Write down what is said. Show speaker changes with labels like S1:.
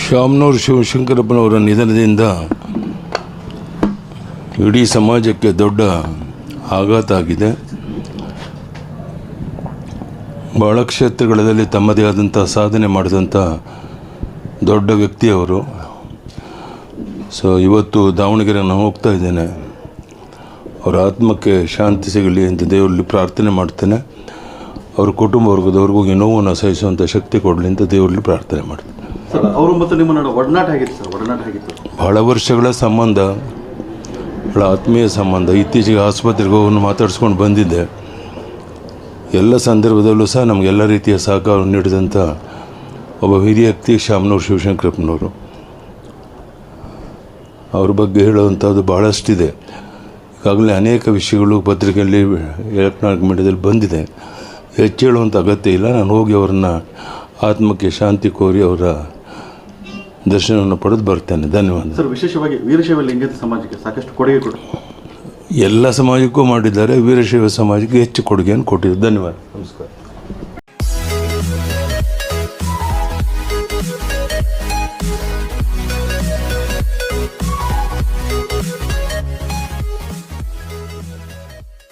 S1: ಶಾಮನೂರು ಶಿವಶಂಕರಪ್ಪನವರ ನಿಧನದಿಂದ ಇಡೀ ಸಮಾಜಕ್ಕೆ ದೊಡ್ಡ ಆಘಾತ ಆಗಿದೆ. ಬಹಳ ಕ್ಷೇತ್ರಗಳಲ್ಲಿ ತಮ್ಮದೇ ಆದಂಥ ಸಾಧನೆ ಮಾಡಿದಂಥ ದೊಡ್ಡ ವ್ಯಕ್ತಿಯವರು. ಸೊ ಇವತ್ತು ದಾವಣಗೆರೆ ನಾನು ಹೋಗ್ತಾ ಇದ್ದೇನೆ. ಅವರ ಆತ್ಮಕ್ಕೆ ಶಾಂತಿ ಸಿಗಲಿ ಅಂತ ದೇವರಲ್ಲಿ ಪ್ರಾರ್ಥನೆ ಮಾಡ್ತೇನೆ. ಅವ್ರ ಕುಟುಂಬ ವರ್ಗದವ್ರಿಗೂ ನೋವನ್ನು ಸಹಿಸುವಂಥ ಶಕ್ತಿ ಕೊಡಲಿ ಅಂತ ದೇವರಲ್ಲಿ ಪ್ರಾರ್ಥನೆ ಮಾಡ್ತೇನೆ.
S2: ಸರ್, ಅವರು ಮತ್ತು ನಿಮ್ಮ ನಡುವೆ ಒಡನಾಟ ಆಗಿತ್ತು ಸರ್? ಒಡನಾಟ ಆಗಿತ್ತು,
S1: ಬಹಳ ವರ್ಷಗಳ ಸಂಬಂಧ, ಬಹಳ ಆತ್ಮೀಯ ಸಂಬಂಧ. ಇತ್ತೀಚೆಗೆ ಆಸ್ಪತ್ರೆಗೆ ಹೋಗಿ ಮಾತಾಡಿಸ್ಕೊಂಡು ಬಂದಿದ್ದೆ. ಎಲ್ಲ ಸಂದರ್ಭದಲ್ಲೂ ಸಹ ನಮಗೆಲ್ಲ ರೀತಿಯ ಸಹಕಾರ ನೀಡಿದಂಥ ಒಬ್ಬ ಹಿರಿಯ ವ್ಯಕ್ತಿ ಶಾಮನೂರು ಶಿವಶಂಕರಪ್ಪನವರು. ಅವ್ರ ಬಗ್ಗೆ ಹೇಳುವಂಥದ್ದು ಬಹಳಷ್ಟಿದೆ. ಈಗಾಗಲೇ ಅನೇಕ ವಿಷಯಗಳು ಪತ್ರಿಕೆಯಲ್ಲಿ, ಎಲೆಕ್ಟ್ರಾನಿಕ್ ಮೀಡಿಯಾದಲ್ಲಿ ಬಂದಿದೆ. ಹೆಚ್ಚು ಹೇಳುವಂಥ ಅಗತ್ಯ ಇಲ್ಲ. ನಾನು ಹೋಗಿ ಅವ್ರನ್ನ ಆತ್ಮಕ್ಕೆ ಶಾಂತಿ ಕೋರಿ ಅವರ ದರ್ಶನವನ್ನು ಪಡೆದು ಬರ್ತೇನೆ. ಧನ್ಯವಾದ
S2: ಸರ್. ವಿಶೇಷವಾಗಿ ವೀರಶೈವ ಲಿಂಗಾಯತ ಸಮಾಜಕ್ಕೆ ಸಾಕಷ್ಟು ಕೊಡುಗೆ ಕೊಡು.
S1: ಎಲ್ಲ ಸಮಾಜಕ್ಕೂ ಮಾಡಿದ್ದಾರೆ. ವೀರಶೈವ ಸಮಾಜಕ್ಕೆ ಹೆಚ್ಚು ಕೊಡುಗೆಯನ್ನು ಕೊಟ್ಟಿದ್ದಾರೆ. ಧನ್ಯವಾದ.
S2: ನಮಸ್ಕಾರ.